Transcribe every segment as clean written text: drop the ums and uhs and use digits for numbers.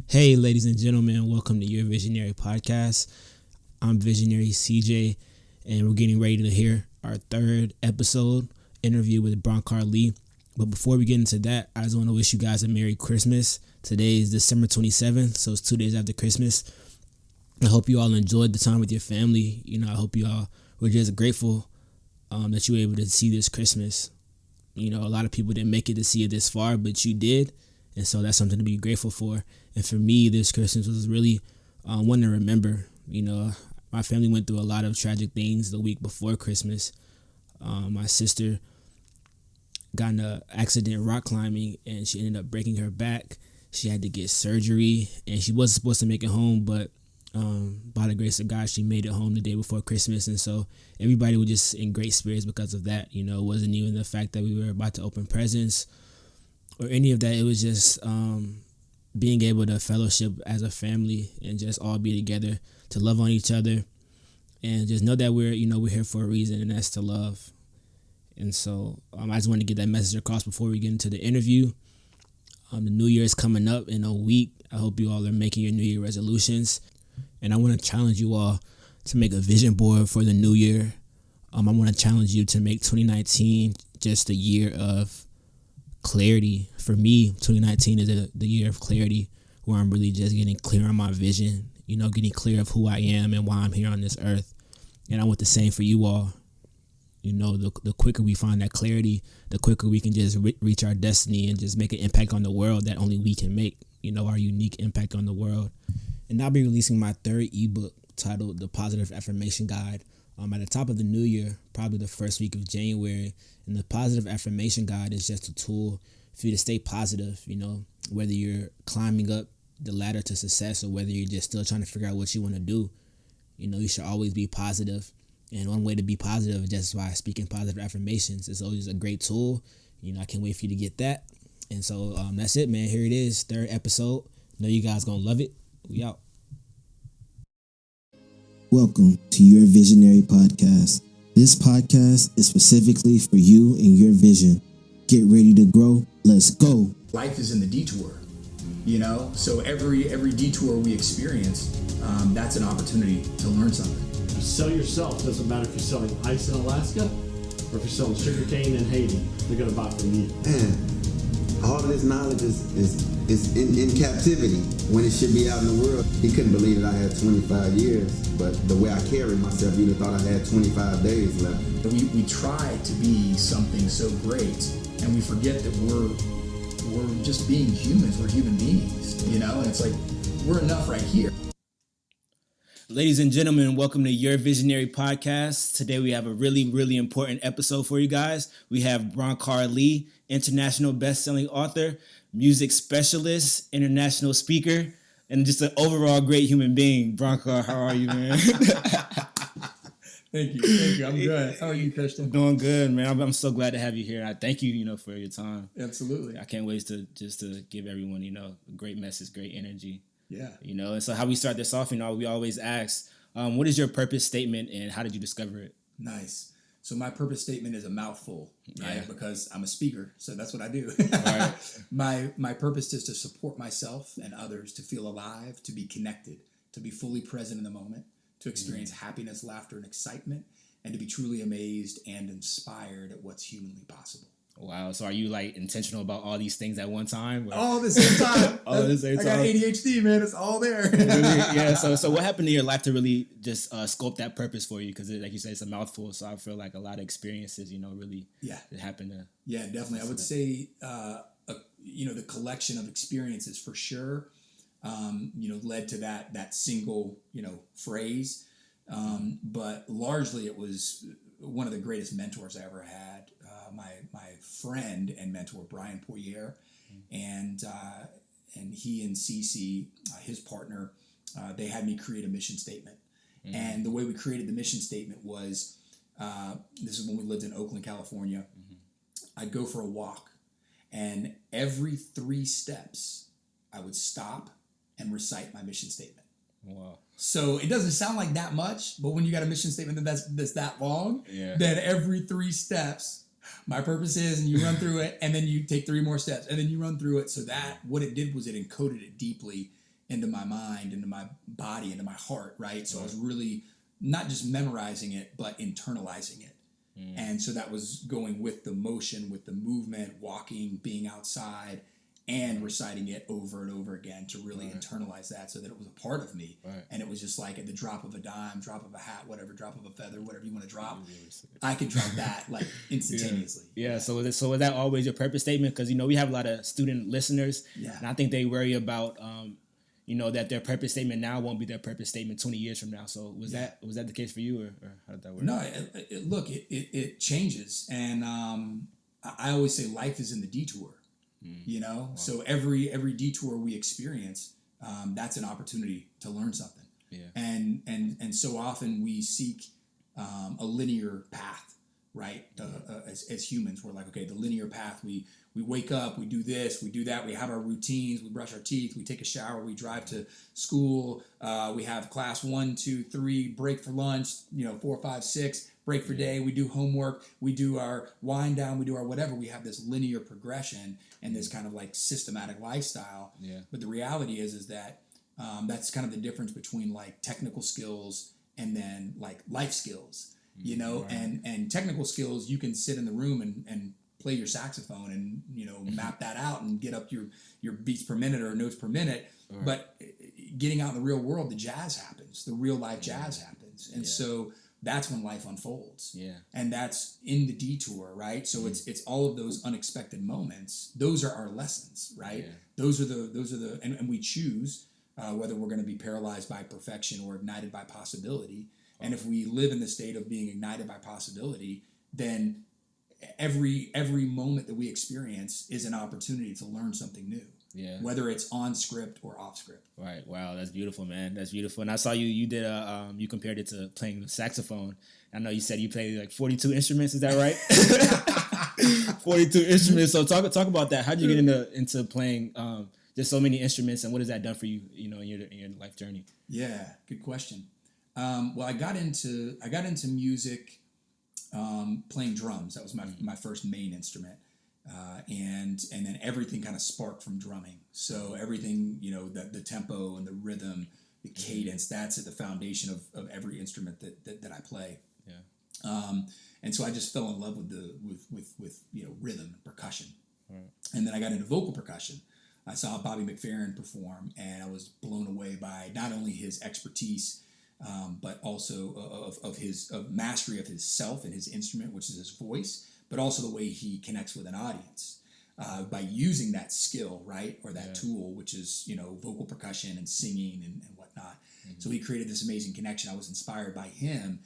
Hey, ladies and gentlemen, welcome to Your Visionary Podcast. I'm Visionary CJ, and we're getting ready to hear our third episode interview with Bronkar Lee. But before we get into that, I just want to wish you guys a Merry Christmas. Today is December 27th, so it's 2 days after Christmas. I hope you all enjoyed the time with your family. I hope you all were just grateful that you were able to see this Christmas. A lot of people didn't make it to see it this far, but you did. And so that's something to be grateful for. And for me, this Christmas was really one to remember. My family went through a lot of tragic things the week before Christmas. My sister got in an accident rock climbing, and she ended up breaking her back. She had to get surgery, and she wasn't supposed to make it home, but by the grace of God, she made it home the day before Christmas. And so everybody was just in great spirits because of that. It wasn't even the fact that we were about to open presents or any of that. It was just being able to fellowship as a family and just all be together to love on each other and just know that we're here for a reason, and that's to love. And so I just want to get that message across before we get into the interview. The New Year is coming up in a week. I hope you all are making your New Year resolutions, and I want to challenge you all to make a vision board for the new year. I want to challenge you to make 2019 just a year of clarity. For me, 2019 is the year of clarity, where I'm really just getting clear on my vision, getting clear of who I am and why I'm here on this earth. And I want the same for you all. The quicker we find that clarity, the quicker we can just reach our destiny and just make an impact on the world that only we can make, our unique impact on the world. And I'll be releasing my third ebook titled The Positive Affirmation Guide at the top of the new year, probably the first week of January. And the Positive Affirmation Guide is just a tool for you to stay positive, whether you're climbing up the ladder to success or whether you're just still trying to figure out what you want to do. You should always be positive. And one way to be positive is just by speaking positive affirmations. It's always a great tool. I can't wait for you to get that. And so that's it, man. Here it is, third episode. Know you guys gonna love it. We out. Welcome to Your Visionary Podcast. This podcast is specifically for you and your vision. Get ready to grow. Let's go. Life is in the detour, So every detour we experience, that's an opportunity to learn something. You sell yourself. Doesn't matter if you're selling ice in Alaska or if you're selling sugarcane in Haiti. They're going to buy from you. Man, all of this knowledge is in captivity when it should be out in the world. He couldn't believe that I had 25 years, but the way I carried myself, you'd have thought I had 25 days left. We try to be something so great, and we forget that we're just being humans. We're human beings, and it's like we're enough right here. Ladies and gentlemen, welcome to Your Visionary Podcast. Today we have a really, really important episode for you guys. We have Bronkar Lee, international best-selling author, music specialist, international speaker, and just an overall great human being. Bronkar, how are you, man? Thank you. I'm good. How are you, Christian? Doing good, man. I'm so glad to have you here. I thank you, for your time. Absolutely. I can't wait to give everyone, a great message, great energy. Yeah. And so how we start this off, we always ask, what is your purpose statement and how did you discover it? Nice. So my purpose statement is a mouthful, right? Yeah. Because I'm a speaker, so that's what I do. Right. My purpose is to support myself and others to feel alive, to be connected, to be fully present in the moment, to experience happiness, laughter, and excitement, and to be truly amazed and inspired at what's humanly possible. Wow. So are you intentional about all these things at one time? All at the same time. All at the same time. I got ADHD, man. It's all there. Really? Yeah. So what happened in your life to really just sculpt that purpose for you? Because like you said, it's a mouthful. So I feel like a lot of experiences, really it happened to. Yeah, definitely. I would say, the collection of experiences for sure, led to that single, phrase. But largely it was one of the greatest mentors I ever had. My friend and mentor, Brian Poirier, and he and Cece, his partner, they had me create a mission statement. Mm-hmm. And the way we created the mission statement was, this is when we lived in Oakland, California. Mm-hmm. I'd go for a walk, and every 3 steps, I would stop and recite my mission statement. Wow. So it doesn't sound like that much, but when you got a mission statement that's that long, then every 3 steps, my purpose is, and you run through it, and then you take 3 more steps, and then you run through it. So that, what it did was it encoded it deeply into my mind, into my body, into my heart, right? So I was really not just memorizing it, but internalizing it. And so that was going with the motion, with the movement, walking, being outside, and reciting it over and over again to really internalize that so that it was a part of me. And it was just like at the drop of a dime, drop of a hat, whatever, drop of a feather, whatever you want to drop, I could drop that like instantaneously. Yeah. So was that always your purpose statement? Because, we have a lot of student listeners, and I think they worry about, that their purpose statement now won't be their purpose statement 20 years from now. So was that the case for you, or how did that work? No, it changes. And I always say life is in the detour, So every detour we experience, that's an opportunity to learn something. Yeah. And so often we seek a linear path, right? As humans, we're like, okay, the linear path, we wake up, we do this, we do that, we have our routines, we brush our teeth, we take a shower, we drive to school, we have class 1, 2, 3, break for lunch, 4, 5, 6, break for day, we do homework, we do our wind down, we do our whatever. We have this linear progression and this kind of like systematic lifestyle. Yeah. But the reality is that that's kind of the difference between like technical skills and then like life skills, and technical skills, you can sit in the room and play your saxophone and, map that out and get up your beats per minute or notes per minute. Right. But getting out in the real world, the jazz happens, the real life jazz happens. And so that's when life unfolds. Yeah. And that's in the detour, right? So it's all of those unexpected moments. Those are our lessons, right? Yeah. Those are the and we choose whether we're going to be paralyzed by perfection or ignited by possibility. And if we live in the state of being ignited by possibility, then every moment that we experience is an opportunity to learn something new. Yeah. Whether it's on script or off script. Right. Wow. That's beautiful, man. That's beautiful. And I saw you did you compared it to playing the saxophone. I know you said you played like 42 instruments. Is that right? 42 instruments. So talk about that. How did you get into playing just so many instruments, and what has that done for you, in your life journey? Yeah. Good question. Well, I got into music playing drums. That was my first main instrument. And then everything kind of sparked from drumming. So everything, the tempo and the rhythm, the cadence, that's at the foundation of every instrument that I play. Yeah. And so I just fell in love with rhythm and percussion. Right. And then I got into vocal percussion. I saw Bobby McFerrin perform, and I was blown away by not only his expertise, but also of his mastery of his self and his instrument, which is his voice, but also the way he connects with an audience by using that skill, right, or that tool, which is vocal percussion and singing and whatnot. Mm-hmm. So he created this amazing connection. I was inspired by him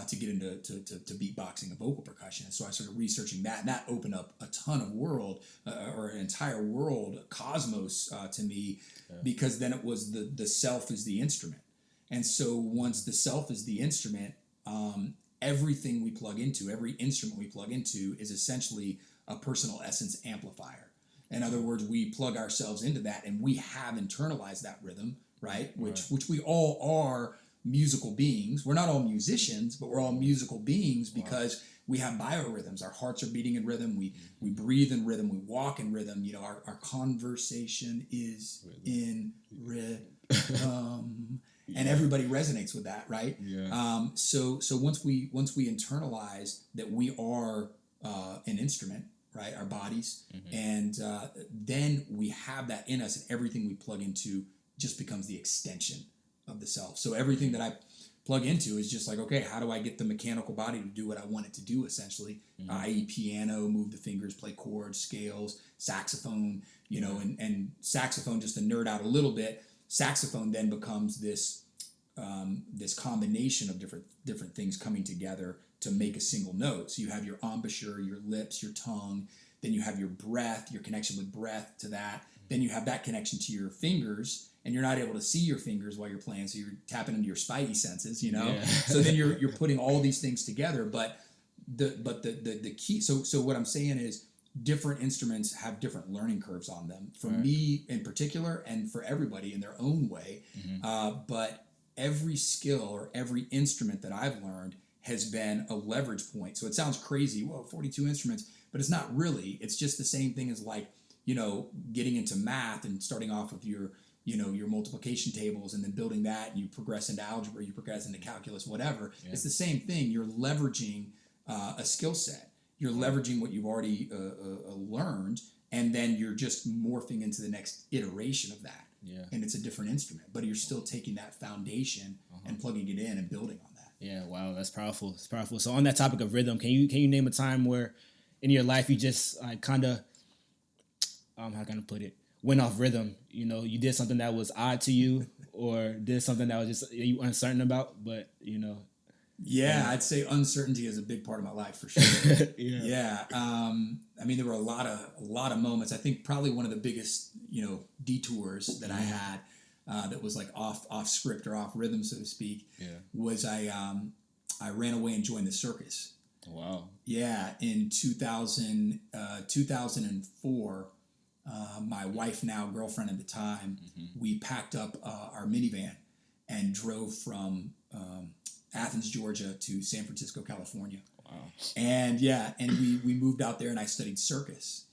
to get into to beatboxing and vocal percussion. And so I started researching that, and that opened up a ton of world or an entire world, cosmos to me, because then it was the self is the instrument. And so once the self is the instrument, everything we plug into, every instrument we plug into is essentially a personal essence amplifier. In other words, we plug ourselves into that, and we have internalized that rhythm, right? Which we all are musical beings. We're not all musicians, but we're all musical beings because we have biorhythms. Our hearts are beating in rhythm. We breathe in rhythm. We walk in rhythm. Our conversation is in rhythm. And everybody resonates with that, right? Yeah. So once we internalize that we are an instrument, right? Our bodies, and then we have that in us, and everything we plug into just becomes the extension of the self. So everything that I plug into is just like, okay, how do I get the mechanical body to do what I want it to do? Essentially, i.e., piano, move the fingers, play chords, scales, saxophone, and saxophone. Just to nerd out a little bit. Saxophone then becomes this combination of different things coming together to make a single note. So you have your embouchure, your lips, your tongue, then you have your breath, your connection with breath to that. Then you have that connection to your fingers, and you're not able to see your fingers while you're playing, so you're tapping into your spidey senses, Yeah. So then you're putting all these things together, but the key. So what I'm saying is, different instruments have different learning curves on them. For me in particular, and for everybody in their own way. But every skill or every instrument that I've learned has been a leverage point. So it sounds crazy, 42 instruments, but it's not really. It's just the same thing as like, getting into math and starting off with your your multiplication tables, and then building that, and you progress into algebra, you progress into calculus, whatever. Yeah. It's the same thing. You're leveraging a skill set. You're leveraging what you've already learned, and then you're just morphing into the next iteration of that. Yeah. And it's a different instrument, but you're still taking that foundation and plugging it in and building on that. Yeah, wow, that's powerful. It's powerful. So on that topic of rhythm, can you name a time where in your life you just kind of how can I put it, went off rhythm? You did something that was odd to you, or did something that was just you uncertain about, but Yeah, I'd say uncertainty is a big part of my life for sure. Yeah. I mean, there were a lot of moments. I think probably one of the biggest, detours that I had that was like off script or off rhythm, so to speak, was I ran away and joined the circus. Wow. Yeah, in 2004, my wife, now girlfriend at the time, we packed up our minivan and drove from Athens, Georgia to San Francisco, California. Wow. And we moved out there, and I studied circus.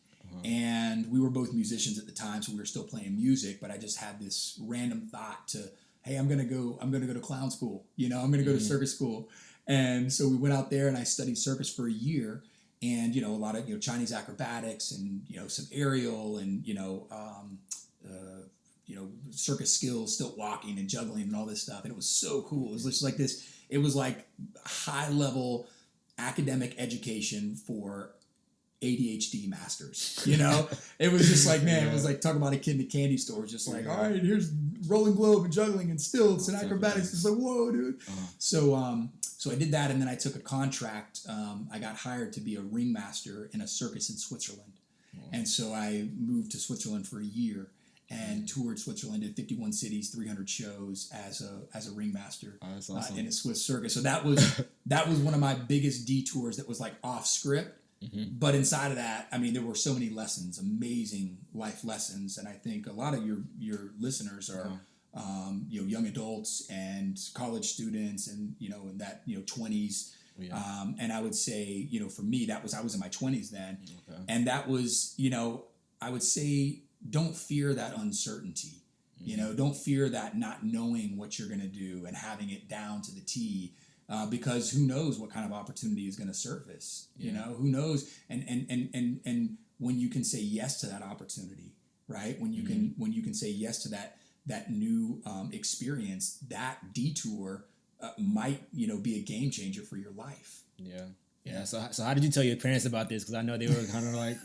And we were both musicians at the time, so we were still playing music, but I just had this random thought to, hey, I'm going to go to clown school. I'm going to go to circus school. And so we went out there, and I studied circus for a year, and a lot of Chinese acrobatics, and some aerial, and circus skills, stilt walking and juggling and all this stuff. And it was so cool. It was just like this. It was like high level academic education for ADHD masters. It was just like, man, it was like talking about a kid in the candy store. Just like, all right, here's rolling globe and juggling and stilts and acrobatics. It's like, whoa, dude. So I did that, and then I took a contract. I got hired to be a ringmaster in a circus in Switzerland. And so I moved to Switzerland for a year and toured Switzerland in 51 cities, 300 shows as a ringmaster in a Swiss circus. So that was one of my biggest detours that was like off script. But inside of that, I mean, there were so many lessons, amazing life lessons, and I think a lot of your listeners are young adults and college students, and in that 20s. And I would say, for me, I was in my 20s then, and that was, I would say, don't fear that uncertainty. Don't fear that not knowing what you're going to do and having it down to the T. Because who knows what kind of opportunity is going to surface? Who knows? And when you can say yes to that opportunity, right? When you can say yes to that new experience, that detour might be a game changer for your life. Yeah. So how did you tell your parents about this? Because I know they were kind of like,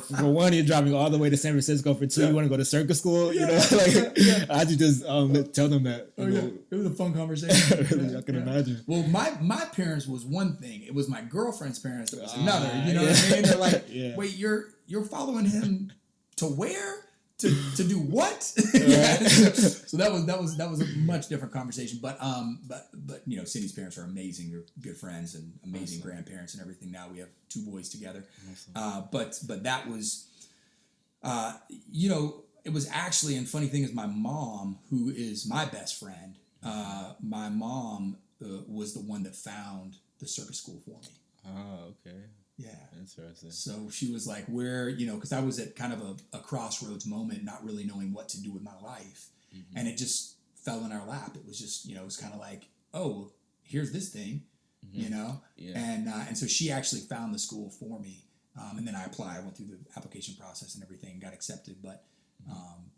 for one, you're driving all the way to San Francisco. For two, you want to go to circus school. How'd you just tell them that? It was a fun conversation. I can imagine. Well, my parents was one thing. It was my girlfriend's parents that was another. You know what I mean? They're like, wait, you're following him to where? To do what? So that was a much different conversation. But Cindy's parents are amazing. They're good friends and amazing grandparents and everything. Now we have 2 boys together. But that was, it was actually, and funny thing is, my mom, who is my best friend, my mom was the one that found the circus school for me. Oh, okay. Yeah. Interesting. So she was like, where, because I was at kind of a crossroads moment, not really knowing what to do with my life. And it just fell in our lap. It was just, it was kind of like, oh, here's this thing, And so she actually found the school for me. And then I applied. I went through the application process and everything, got accepted. But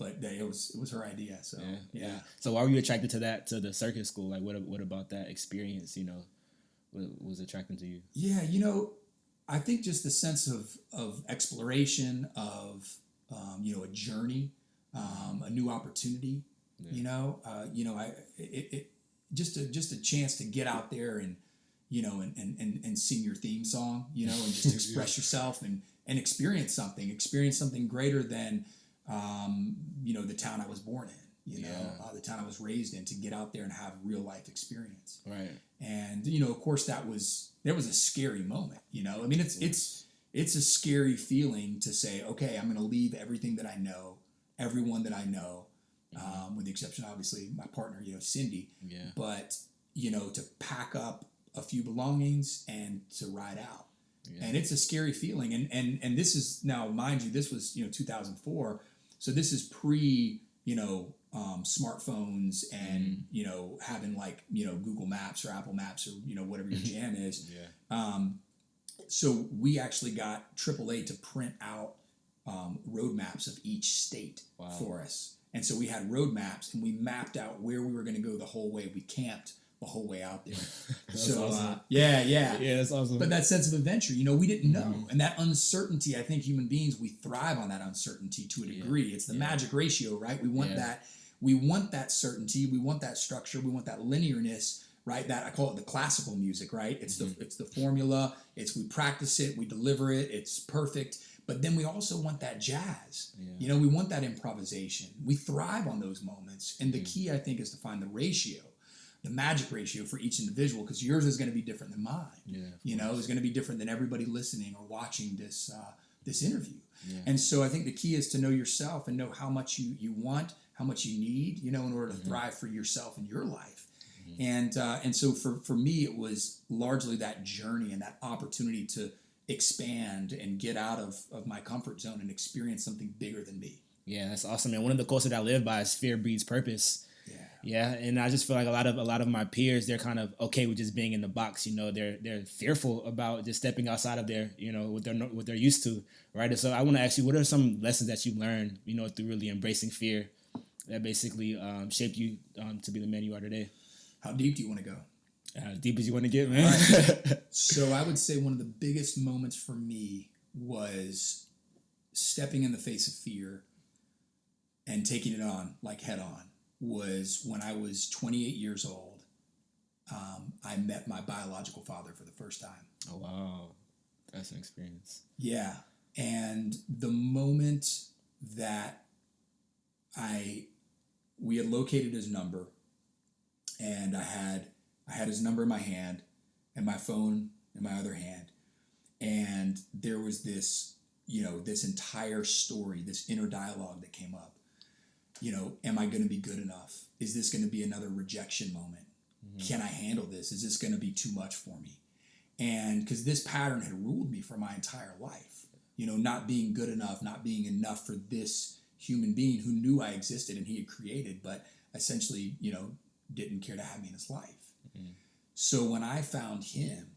it was her idea. So, yeah. So why were you attracted to the circus school? Like, what about that experience, was attracting to you? Yeah, I think just the sense of exploration, of a journey, a new opportunity. Just a chance to get out there and and sing your theme song, and just express yourself and experience something greater than the town I was born in. The town I was raised in, to get out there and have real life experience. Right. And of course there was a scary moment. I mean, it's a scary feeling to say, okay, I'm going to leave everything that I know, everyone that I know, with the exception, obviously, my partner, Cindy. Yeah. But to pack up a few belongings and to ride out. Yeah. And it's a scary feeling. And this is now, mind you, this was 2004, so this is pre smartphones and, having like, Google Maps or Apple Maps or, whatever your jam is. So we actually got AAA to print out road maps of each state for us. And so we had road maps and we mapped out where we were going to go the whole way. We camped the whole way out there. So, awesome. Yeah, that's awesome. But that sense of adventure, we didn't know. And that uncertainty, I think human beings, we thrive on that uncertainty to a degree. It's the magic ratio, right? We want that. We want that certainty. We want that structure. We want that linearness, right? That I call it the classical music, right? It's the formula. We practice it. We deliver it. It's perfect. But then we also want that jazz. We want that improvisation. We thrive on those moments. And the key, I think, is to find the ratio, the magic ratio for each individual, because yours is going to be different than mine. It's going to be different than everybody listening or watching this interview. And so I think the key is to know yourself and know how much you want, how much you need, in order to thrive for yourself and your life. And so for me, it was largely that journey and that opportunity to expand and get out of my comfort zone and experience something bigger than me. Yeah, that's awesome. And one of the quotes that I live by is fear breeds purpose. Yeah, and I just feel like a lot of my peers, they're kind of okay with just being in the box. They're fearful about just stepping outside of their, what they're used to, right? And so I want to ask you, what are some lessons that you learned, through really embracing fear that basically shaped you to be the man you are today? How deep do you want to go? As deep as you want to get, man. Right. So I would say one of the biggest moments for me was stepping in the face of fear and taking it on, like head on, was when I was 28 years old. I met my biological father for the first time. Oh, wow. That's an experience. Yeah. And the moment that we had located his number, and I had his number in my hand and my phone in my other hand. And there was this, this entire story, this inner dialogue that came up. Am I going to be good enough? Is this going to be another rejection moment? Can I handle this? Is this going to be too much for me? And because this pattern had ruled me for my entire life, not being good enough, not being enough for this human being who knew I existed and he had created, but essentially, didn't care to have me in his life. So when I found him,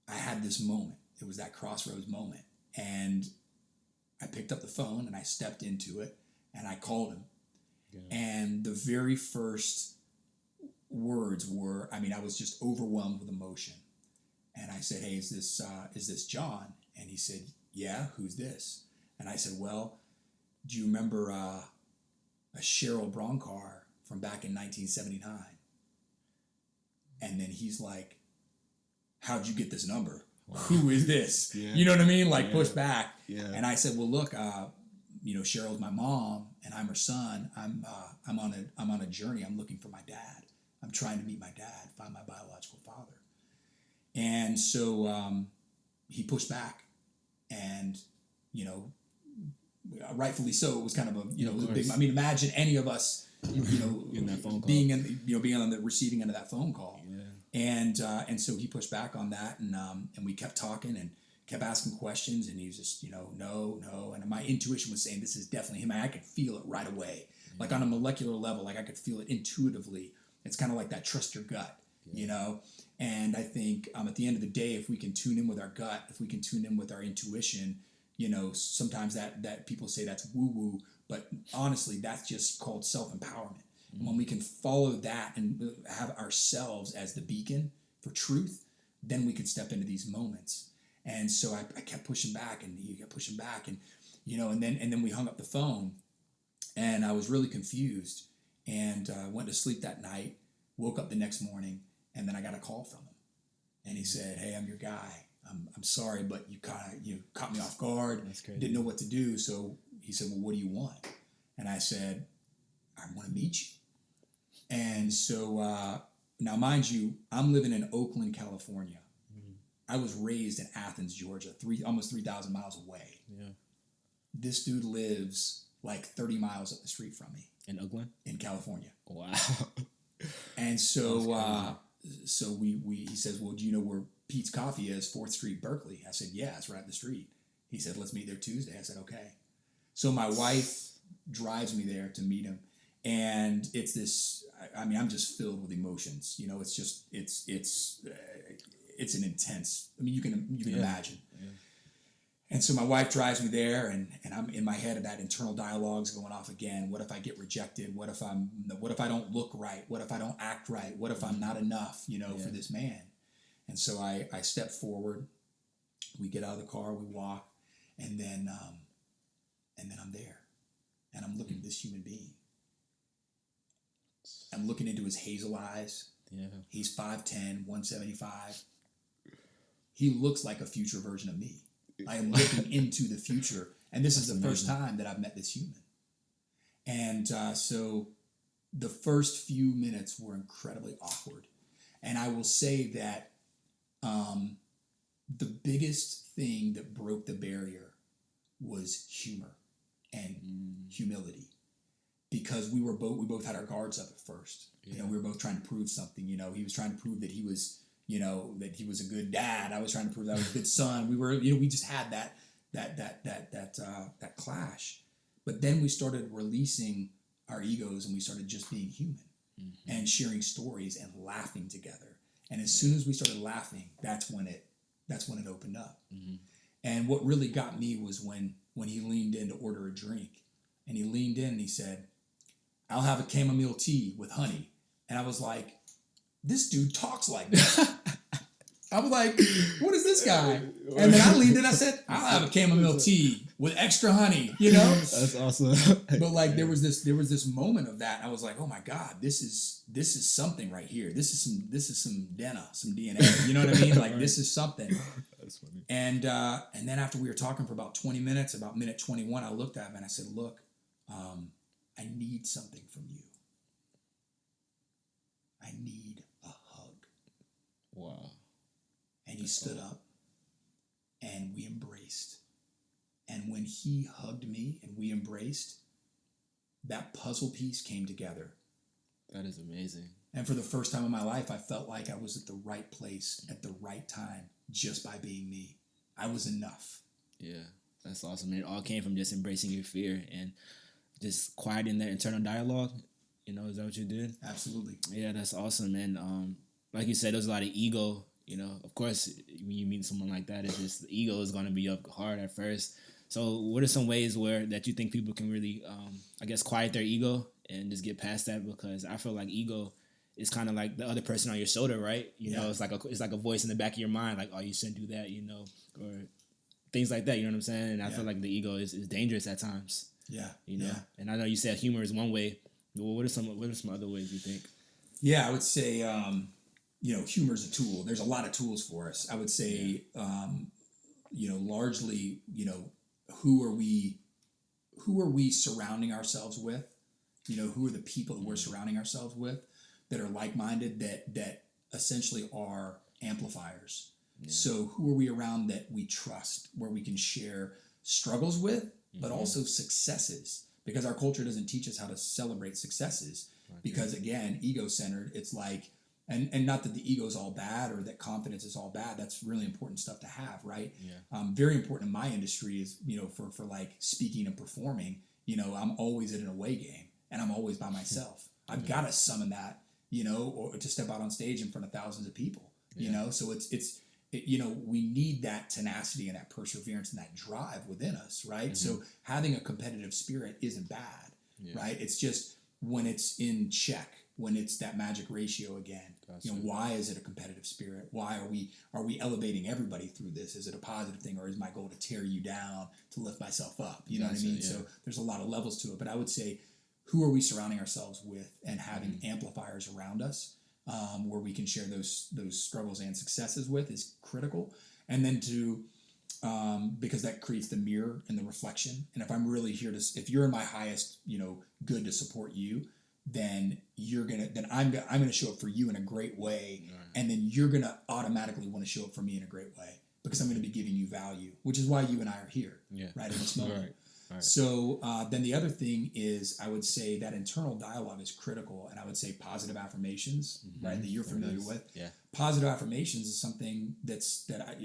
I had this moment. It was that crossroads moment. And I picked up the phone and I stepped into it and I called him. And the very first words were, I was just overwhelmed with emotion. And I said, hey, is this John? And he said, yeah, who's this? And I said, well, do you remember a Cheryl Bronkar from back in 1979? And then he's like, how'd you get this number? Wow. Who is this? You know what I mean? Push back. And I said, well, look, Cheryl's my mom and I'm her son. I'm on a journey. I'm looking for my dad. I'm trying to meet my dad, find my biological father. And so he pushed back, and rightfully so. It was kind of a big. Imagine any of us, in that phone call, being on the receiving end of that phone call. And so he pushed back on that, and we kept talking and kept asking questions, and he was just no, and my intuition was saying this is definitely him. I could feel it right away, like on a molecular level, like I could feel it intuitively. It's kind of like that trust your gut, And I think at the end of the day, if we can tune in with our gut, if we can tune in with our intuition, sometimes that people say that's woo-woo, but honestly, that's just called self-empowerment. And when we can follow that and have ourselves as the beacon for truth, then we can step into these moments. And so I kept pushing back, and he kept pushing back, and and then we hung up the phone, and I was really confused, and went to sleep that night, woke up the next morning, and then I got a call from him, and he said, hey, I'm your guy. I'm sorry, but you caught me off guard. That's crazy. Didn't know what to do. So he said, well, what do you want? And I said, I want to meet you. And so now, mind you, I'm living in Oakland, California. I was raised in Athens, Georgia, almost 3,000 miles away. Yeah. This dude lives like 30 miles up the street from me. In Oakland? In California. Wow. And so he says, well, do you know where Pete's Coffee is, 4th Street, Berkeley? I said, yeah, it's right up the street. He said, let's meet there Tuesday. I said, okay. So my wife drives me there to meet him. And it's this, I mean, I'm just filled with emotions. You know, it's just, it's an intense, I mean, you can imagine. Yeah. And so my wife drives me there, and I'm in my head, that internal dialogue's going off again. What if I get rejected? What if I don't look right? What if I don't act right? What if I'm not enough, for this man? And so I step forward, we get out of the car, we walk, and then I'm there, and I'm looking at this human being. I'm looking into his hazel eyes. Yeah. He's 5'10", 175. He looks like a future version of me. I am looking into the future. And this is the first time that I've met this human. And so the first few minutes were incredibly awkward. And I will say that the biggest thing that broke the barrier was humor and humility. Because we both had our guards up at first. Yeah. We were both trying to prove something. He was trying to prove that he was, that he was a good dad. I was trying to prove that I was a good son. We were, we just had that clash. But then we started releasing our egos, and we started just being human and sharing stories and laughing together. And as soon as we started laughing, that's when it opened up. Mm-hmm. And what really got me was when he leaned in to order a drink, and he leaned in and he said, "I'll have a chamomile tea with honey." And I was like, this dude talks like that. I was like, what is this guy? And then I leaned in, I said, "I'll have a chamomile tea with extra honey," That's awesome. But like there was this moment of that. I was like, oh my God, this is something right here. This is some DNA. You know what I mean? Like this is something. That's funny. And then after we were talking for about 20 minutes, about minute 21, I looked at him and I said, "Look, I need something from you. I need a hug." Wow. And he stood up, and we embraced. And when he hugged me and we embraced, that puzzle piece came together. That is amazing. And for the first time in my life, I felt like I was at the right place at the right time just by being me. I was enough. Yeah, that's awesome. It all came from just embracing your fear and just quieting that internal dialogue. Is that what you did? Absolutely. Yeah, that's awesome. And like you said, there's a lot of ego. Of course, when you meet someone like that, it's just the ego is going to be up hard at first. So what are some ways that you think people can really, quiet their ego and just get past that? Because I feel like ego is kind of like the other person on your shoulder, right? It's like a voice in the back of your mind, like, "Oh, you shouldn't do that," or things like that. You know what I'm saying? And I feel like the ego is dangerous at times. Yeah. Yeah. And I know you said humor is one way. Well, what are some other ways you think? Yeah, I would say, humor is a tool. There's a lot of tools for us. I would say, largely, who are we surrounding ourselves with? Who are the people that we're surrounding ourselves with that are like-minded, that essentially are amplifiers? Yeah. So who are we around that we trust, where we can share struggles with, but also successes? Because our culture doesn't teach us how to celebrate successes. Right. Because again, ego-centered, it's like, and not that the ego is all bad or that confidence is all bad. That's really important stuff to have, right? Yeah. Very important in my industry is, for like speaking and performing, I'm always at an away game and I'm always by myself. I've got to summon that, or to step out on stage in front of thousands of people, so we need that tenacity and that perseverance and that drive within us, right? Mm-hmm. So having a competitive spirit isn't bad, right? It's just when it's in check, when it's that magic ratio again. Why is it a competitive spirit? Why are we elevating everybody through this? Is it a positive thing, or is my goal to tear you down to lift myself up? You know what I mean? Yeah. So there's a lot of levels to it, but I would say, who are we surrounding ourselves with, and having amplifiers around us where we can share those struggles and successes with is critical. And then because that creates the mirror and the reflection. And if I'm really here if you're in my highest, good to support you, then I'm gonna show up for you in a great way, right. And then you're gonna automatically want to show up for me in a great way because I'm gonna be giving you value, which is why you and I are here, right in this moment. Right. Right. So then the other thing is, I would say that internal dialogue is critical, and I would say positive affirmations, right, that you're familiar with. Yeah. Positive affirmations is something that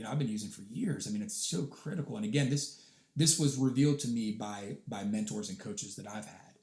I've been using for years. I mean, it's so critical. And again, this this was revealed to me by mentors and coaches that I've had.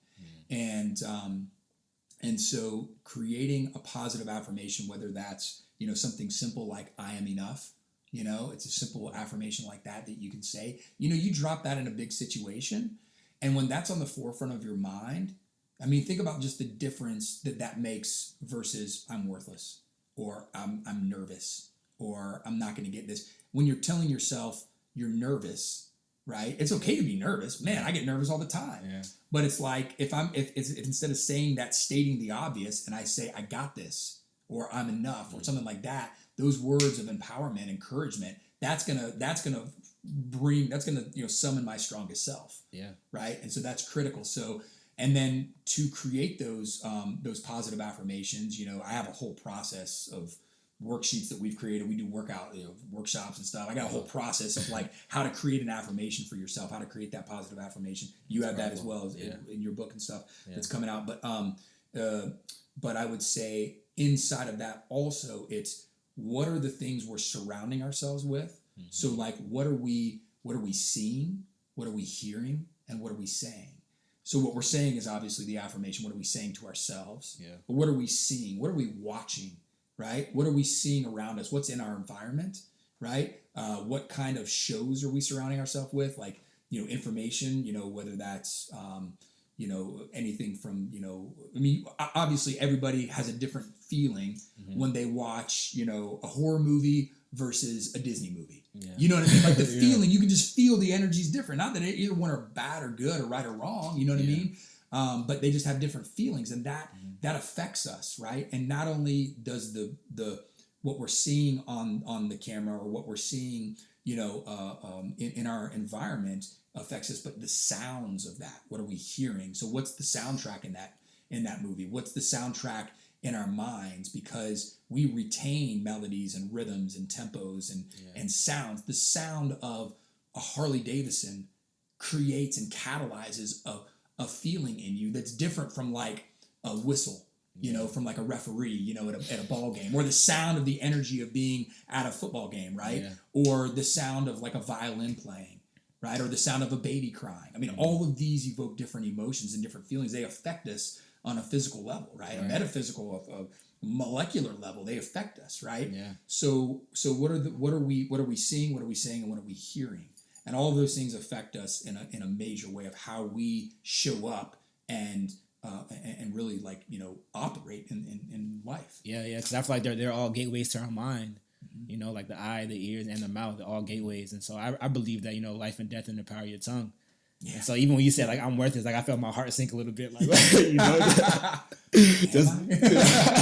And so creating a positive affirmation, whether that's, something simple like I am enough, it's a simple affirmation like that you can say, you drop that in a big situation. And when that's on the forefront of your mind, I mean, think about just the difference that makes versus I'm worthless, or I'm nervous, or I'm not going to get this. When you're telling yourself you're nervous, right? It's okay to be nervous. Man, I get nervous all the time. Yeah. But it's like if instead of saying that, stating the obvious, and I say I got this, or I'm enough, or something like that, those words of empowerment, encouragement, that's gonna summon my strongest self. Yeah. Right. And so that's critical. So, and then to create those positive affirmations, I have a whole process of worksheets that we've created. We do workshops and stuff. I got a whole process of like how to create an affirmation for yourself, how to create that positive affirmation. You have that as well as in your book and stuff that's coming out. But I would say inside of that also, it's what are the things we're surrounding ourselves with? Mm-hmm. So like, what are we seeing? What are we hearing? And what are we saying? So what we're saying is obviously the affirmation. What are we saying to ourselves? Yeah. But what are we seeing? What are we watching? Right? What are we seeing around us? What's in our environment? Right? What kind of shows are we surrounding ourselves with? Like, information, whether that's, anything from, I mean, obviously everybody has a different feeling when they watch, a horror movie versus a Disney movie. Yeah. You know what I mean? Like the feeling, you can just feel the energy's different. Not that either one are bad or good or right or wrong, you know what I mean? But they just have different feelings, and that affects us, right? And not only does the what we're seeing on the camera or what we're seeing, in our environment affects us, but the sounds of that. What are we hearing? So what's the soundtrack in that movie? What's the soundtrack in our minds? Because we retain melodies and rhythms and tempos and sounds. The sound of a Harley Davidson creates and catalyzes a feeling in you that's different from like a whistle, from like a referee, at a ball game, or the sound of the energy of being at a football game, right? Yeah. Or the sound of like a violin playing, right? Or the sound of a baby crying. I mean, all of these evoke different emotions and different feelings. They affect us on a physical level, right? A metaphysical, a molecular level. They affect us, right? Yeah. So what are we seeing? What are we saying? And what are we hearing? And all of those things affect us in a major way of how we show up and really operate in life. Yeah, because I feel like they're all gateways to our mind. Mm-hmm. Like the eye, the ears, and the mouth, they're all gateways. And so I believe that life and death in the power of your tongue. Yeah. And so even when you said like I'm worthless, like I felt my heart sink a little bit, like just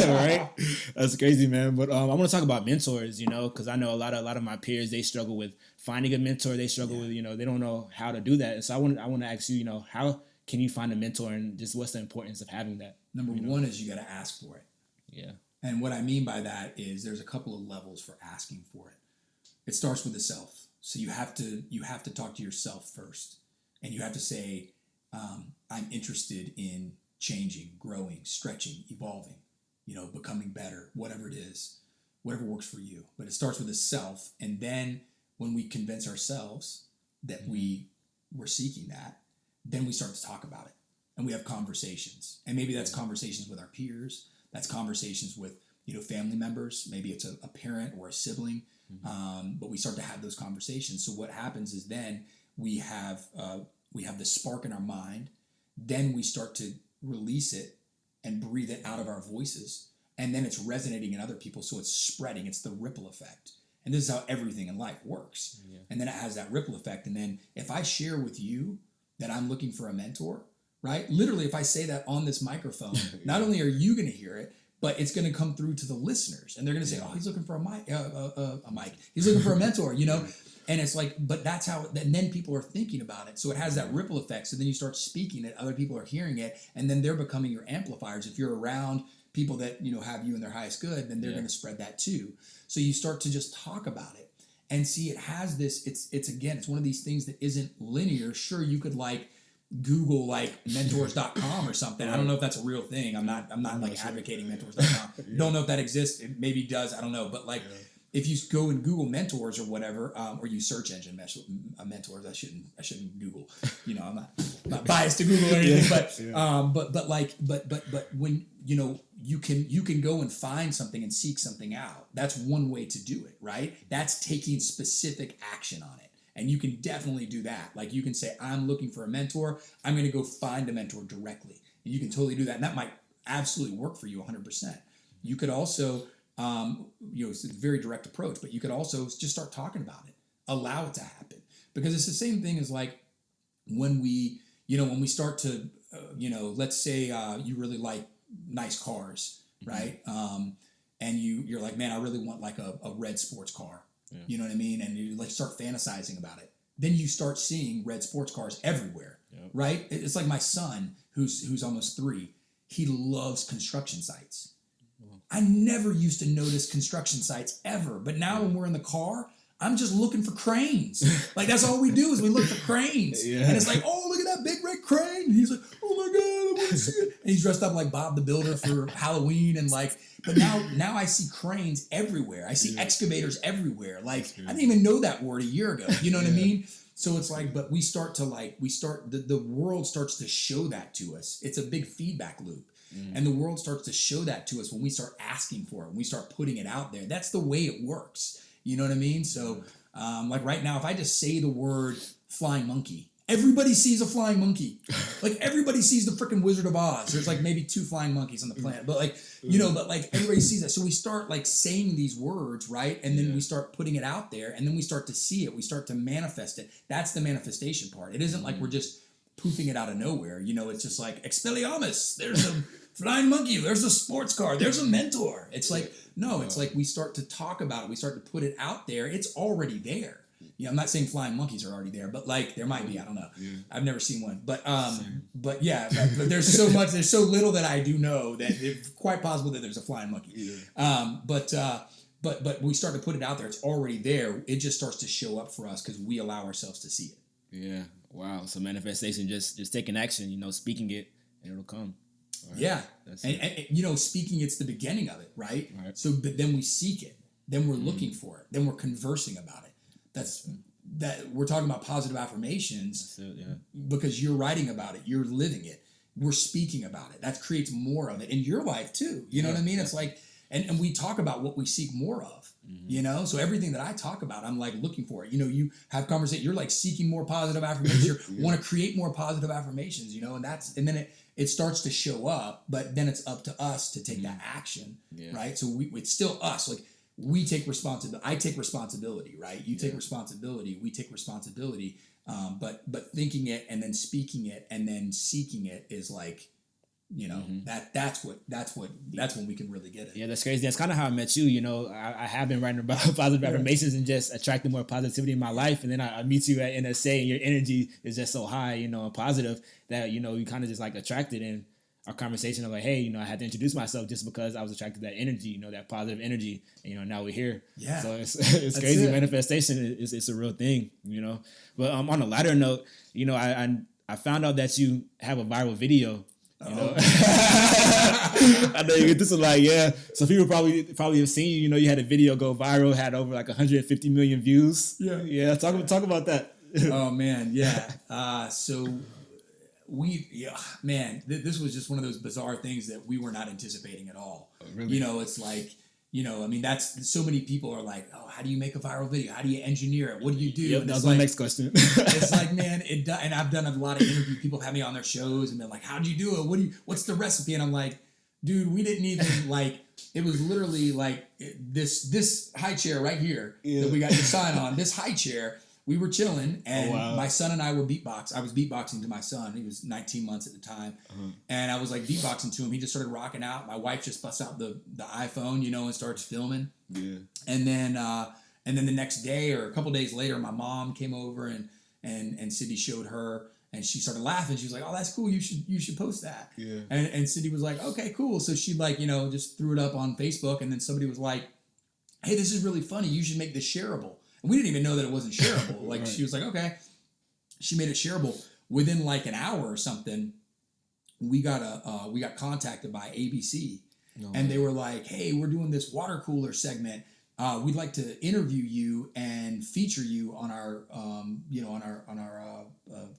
right. That's crazy, man. But I want to talk about mentors, because I know a lot of my peers, they struggle with finding a mentor. They struggle with they don't know how to do that. And so I want to ask you, how can you find a mentor, and just what's the importance of having that? Number one is you got to ask for it. Yeah. And what I mean by that is there's a couple of levels for asking for it. It starts with the self. So you have to talk to yourself first. And you have to say, I'm interested in changing, growing, stretching, evolving, becoming better, whatever it is, whatever works for you. But it starts with the self. And then when we convince ourselves that we're seeking that, then we start to talk about it. And we have conversations. And maybe that's conversations with our peers. That's conversations with, family members. Maybe it's a parent or a sibling. But we start to have those conversations. So what happens is then we have the spark in our mind. Then we start to release it and breathe it out of our voices. And then it's resonating in other people. So it's spreading. It's the ripple effect. And this is how everything in life works. Yeah. And then it has that ripple effect. And then if I share with you that I'm looking for a mentor, right? Literally, if I say that on this microphone, not only are you going to hear it, but it's going to come through to the listeners. And they're going to say, oh, he's looking for a mic. He's looking for a mentor, And it's like, but that's how, and then people are thinking about it. So it has that ripple effect. So then you start speaking it, other people are hearing it, and then they're becoming your amplifiers. If you're around people that, have you in their highest good, then they're going to spread that too. So you start to just talk about it and see it has this, it's one of these things that isn't linear. Sure, you could Google mentors.com or something. I don't know if that's a real thing. I'm not advocating mentors.com. Don't know if that exists. It maybe does. I don't know. But if you go and Google mentors or whatever, or you search engine mentors, I shouldn't Google. You know, I'm not biased to Google or anything, but when you can go and find something and seek something out. That's one way to do it, right? That's taking specific action on it. And you can definitely do that. Like you can say, I'm looking for a mentor. I'm going to go find a mentor directly. And you can totally do that. And that might absolutely work for you 100%. You could also, it's a very direct approach, but you could also just start talking about it. Allow it to happen. Because it's the same thing as like when we start to, let's say you really like nice cars, right? And you're like, man, I really want like a red sports car. Yeah. You know what I mean? And you like start fantasizing about it. Then you start seeing red sports cars everywhere, right? It's like my son, who's almost 3. He loves construction sites. I never used to notice construction sites ever, but now when we're in the car, I'm just looking for cranes. Like that's all we do is we look for cranes. Yeah. And it's like, oh, look at that big red crane. And he's like, oh my God, I want to see it. And he's dressed up like Bob the Builder for Halloween and like. But now I see cranes everywhere. I see excavators everywhere. Like I didn't even know that word a year ago. You know what I mean? So it's like, but the world starts to show that to us. It's a big feedback loop. And the world starts to show that to us when we start asking for it, when we start putting it out there. That's the way it works. You know what I mean? So like right now, if I just say the word flying monkey, everybody sees a flying monkey. Like everybody sees the freaking Wizard of Oz. There's like maybe 2 flying monkeys on the planet, but like, but like everybody sees that. So we start like saying these words, right? And then we start putting it out there and then we start to see it. We start to manifest it. That's the manifestation part. It isn't like we're just poofing it out of nowhere. It's just like Expelliarmus. There's a flying monkey. There's a sports car. There's a mentor. It's like, no, it's like we start to talk about it. We start to put it out there. It's already there. I'm not saying flying monkeys are already there, but like there might be. I don't know. Yeah. I've never seen one, but yeah. But there's so much. There's so little that I do know that it's quite possible that there's a flying monkey. Yeah. But we start to put it out there. It's already there. It just starts to show up for us because we allow ourselves to see it. Yeah. Wow. So manifestation, just taking action. Speaking it, and it'll come. Right. Yeah. And speaking it's the beginning of it, right? So, but then we seek it. Then we're looking for it. Then we're conversing about it. That we're talking about positive affirmations because you're writing about it, you're living it, we're speaking about it. That creates more of it in your life too. You know what I mean? It's like, and we talk about what we seek more of. So everything that I talk about, I'm like looking for it. You have conversation. You're like seeking more positive affirmations. You want to create more positive affirmations. And then it starts to show up. But then it's up to us to take that action, right? So it's still us. Like. We take responsibility. I take responsibility, right? You take responsibility. We take responsibility. But thinking it and then speaking it and then seeking it is like, that's when we can really get it. Yeah, that's crazy. That's kind of how I met you. I have been writing about positive affirmations and just attracting more positivity in my life. And then I meet you at NSA and your energy is just so high, and positive that, you kind of just like attracted. And our conversation of like, hey, I had to introduce myself just because I was attracted to that energy, that positive energy. And, now we're here. Yeah. So it's crazy. Manifestation is a real thing, But on a lighter note, I found out that you have a viral video. I know you get this a lot, So people probably have seen you. You had a video go viral, had over like 150 million views. Yeah. Talk about that. Oh man, yeah. So. This was just one of those bizarre things that we were not anticipating at all. Oh, really? It's like, that's so many people are like, oh, how do you make a viral video? How do you engineer it? What do you do? Yep, that was my next question. It's like, man, and I've done a lot of interviews. People have me on their shows and been like, how'd you do it? What's the recipe? And I'm like, dude, we didn't even it was literally like this high chair right here that we got your sign on, this high chair. We were chilling, and my son and I were beatboxing. I was beatboxing to my son. He was 19 months at the time. And I was like beatboxing to him. He just started rocking out. My wife just busts out the iPhone, and starts filming. Yeah. And then the next day or a couple days later, my mom came over and Cindy showed her, and she started laughing. She was like, "Oh, that's cool. You should post that." Yeah. And Cindy was like, "Okay, cool." So she just threw it up on Facebook, and then somebody was like, "Hey, this is really funny. You should make this shareable." And we didn't even know that it wasn't shareable. Like She was like, okay. She made it shareable. Within like an hour or something, we got contacted by ABC, and they were like, "Hey, we're doing this water cooler segment. we'd like to interview you and feature you on our, on our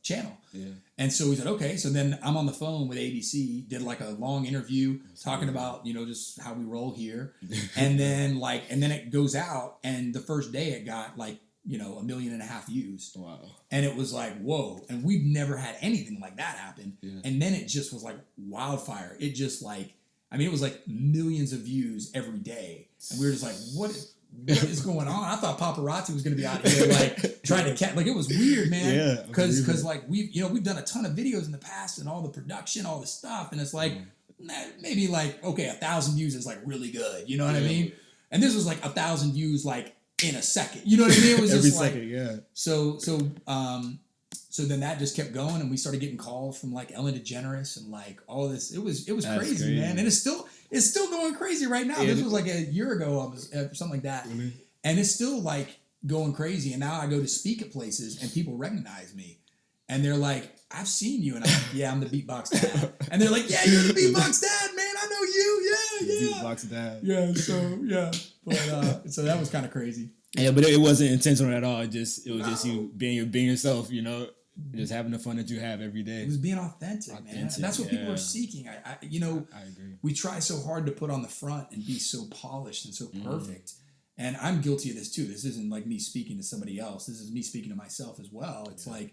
channel. Yeah. And so we said, okay. So then I'm on the phone with ABC, did like a long interview talking about, just how we roll here. And then it goes out, and the first day it got like, 1.5 million views. Wow. And it was like, whoa. And we've never had anything like that happen. Yeah. And then it just was like wildfire. It just it was like millions of views every day. And we were just like, what is going on? I thought paparazzi was going to be out here trying to catch. It was weird, man. Yeah. Because we've done a ton of videos in the past and all the production, all the stuff. And it's like, maybe 1,000 views is really good. You know what I mean? And this was 1,000 views in a second. You know what I mean? It was every just second, yeah. So then that just kept going, and we started getting calls from Ellen DeGeneres and all this. It was crazy, man. And it's still going crazy right now. Yeah, this was a year ago, something like that. Really? And it's still going crazy. And now I go to speak at places and people recognize me. And they're like, I've seen you. And I'm the beatbox dad. And they're like, yeah, you're the beatbox dad, man. I know you. Yeah. Beatbox dad. Yeah. So, yeah. But, so that was kind of crazy. Yeah, but it wasn't intentional at all. It was just you being yourself, just having the fun that you have every day. It was being authentic, man. And that's what people are seeking. I agree. We try so hard to put on the front and be so polished and so perfect. And I'm guilty of this too. This isn't me speaking to somebody else. This is me speaking to myself as well. It's we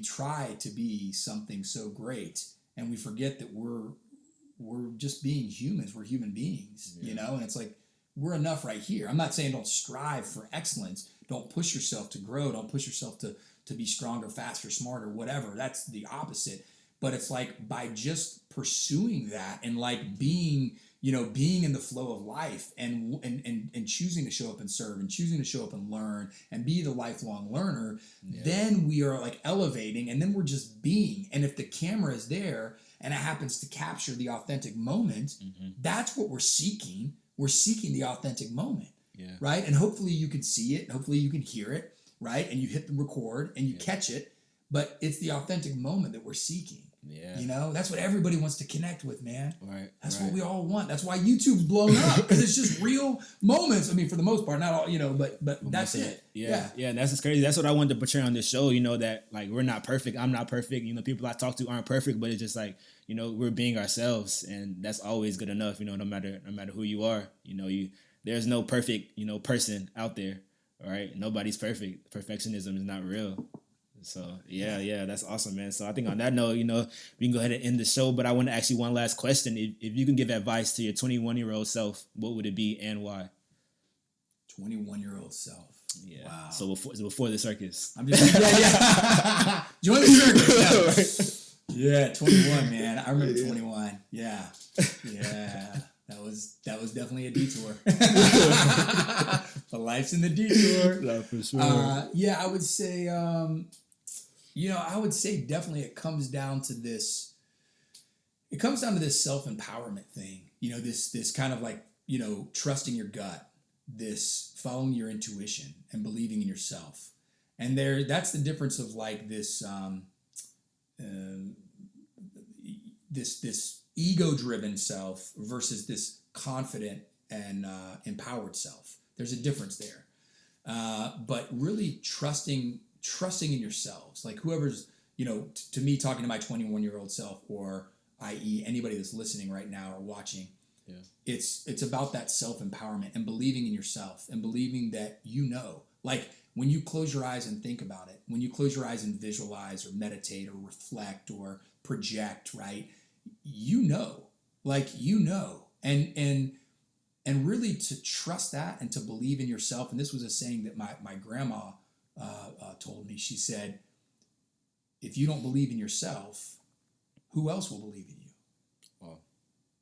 try to be something so great, and we forget that we're just being humans. We're human beings, and it's we're enough right here. I'm not saying don't strive for excellence. Don't push yourself to grow. Don't push yourself to be stronger, faster, smarter, whatever. That's the opposite. But it's by just pursuing that and being in the flow of life and choosing to show up and serve and choosing to show up and learn and be the lifelong learner, then we are elevating, and then we're just being. And if the camera is there and it happens to capture the authentic moment, that's what we're seeking. We're seeking the authentic moment, right? And hopefully you can see it. Hopefully you can hear it, right? And you hit the record and you catch it. But it's the authentic moment that we're seeking. Yeah. That's what everybody wants to connect with, man. Right. That's what we all want. That's why YouTube's blown up, because it's just real moments. I mean, for the most part, not all, but that's it. Yeah. And that's just crazy. That's what I wanted to portray on this show, that we're not perfect. I'm not perfect. People I talk to aren't perfect, but it's just we're being ourselves, and that's always good enough, no matter who you are. There's no perfect, person out there. All right. Nobody's perfect. Perfectionism is not real. So, yeah, that's awesome, man. So I think on that note, we can go ahead and end the show. But I want to ask you one last question. If you can give advice to your 21-year-old self, what would it be and why? 21-year-old self. Yeah. Wow. So before the circus. I'm just join the circus. Yeah, 21, man. I remember 21. Yeah. That was definitely a detour. But life's in the detour. No, for sure. I would say, definitely it comes down to this. It comes down to this self-empowerment thing. This kind of trusting your gut, this following your intuition and believing in yourself. And that's the difference of this ego-driven self versus this confident and empowered self. There's a difference there. But really trusting in yourselves. Whoever's, to me, talking to my 21-year-old self, or i.e. anybody that's listening right now or watching, it's about that self-empowerment and believing in yourself and believing that when you close your eyes and think about it, when you close your eyes and visualize or meditate or reflect or project, right? And really to trust that and to believe in yourself. And this was a saying that my grandma told me. She said, if you don't believe in yourself, who else will believe in you? Wow.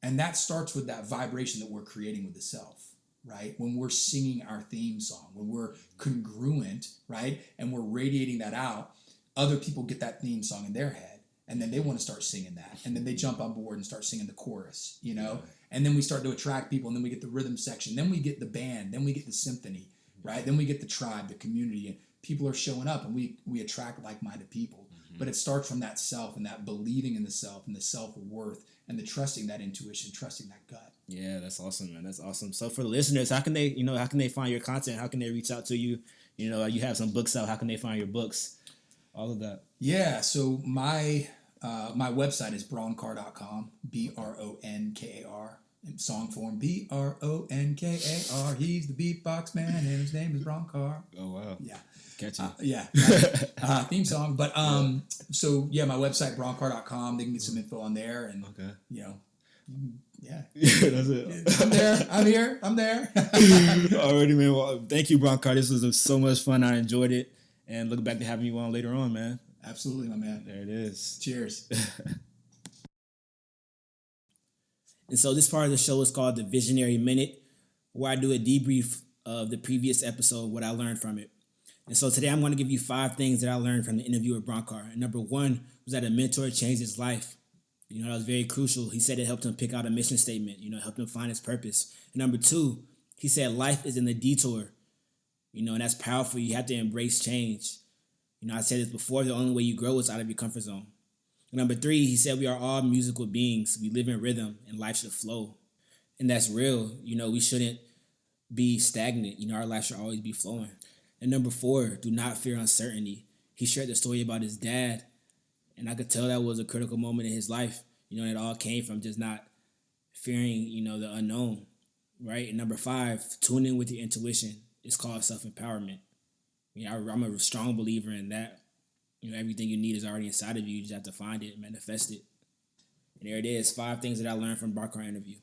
And that starts with that vibration that we're creating with the self, right? When we're singing our theme song, when we're congruent, right? And we're radiating that out, other people get that theme song in their head. And then they want to start singing that. And then they jump on board and start singing the chorus, And then we start to attract people. And then we get the rhythm section. Then we get the band. Then we get the symphony, right? Then we get the tribe, the community. And people are showing up, and we attract like-minded people. Mm-hmm. But it starts from that self and that believing in the self and the self-worth and the trusting that intuition, trusting that gut. Yeah, that's awesome, man. That's awesome. So for the listeners, how can they find your content? How can they reach out to you? You know, you have some books out. How can they find your books? All of that. Yeah, so my website is bronkar.com, Bronkar, in song form, Bronkar. He's the beatbox man, and his name is Bronkar. Oh wow. Yeah. Catchy. Theme song. But so yeah, my website, bronkar.com, they can get some info on there, and you know, yeah. That's it. I'm there. I'm here. I'm there. Alrighty, man. Well, thank you, Bronkar. This was so much fun. I enjoyed it. And look back to having you on later on, man. Absolutely, my man. There it is. Cheers. And so this part of the show is called the Visionary Minute, where I do a debrief of the previous episode, what I learned from it. And so today I'm going to give you 5 things that I learned from the interview with Bronkar. And number 1 was that a mentor changed his life. You know, that was very crucial. He said it helped him pick out a mission statement, you know, helped him find his purpose. And number 2, he said life is in the detour. You know, and that's powerful. You have to embrace change. You know, I said this before, the only way you grow is out of your comfort zone. And number 3, he said we are all musical beings. We live in rhythm and life should flow. And that's real. You know, we shouldn't be stagnant. You know, our life should always be flowing. And number 4, do not fear uncertainty. He shared the story about his dad. And I could tell that was a critical moment in his life. You know, it all came from just not fearing, you know, the unknown, right? And number 5, tune in with your intuition. It's called self-empowerment. You know, I'm a strong believer in that. You know, everything you need is already inside of you. You just have to find it and manifest it. And there it is, 5 things that I learned from Bronkar interview.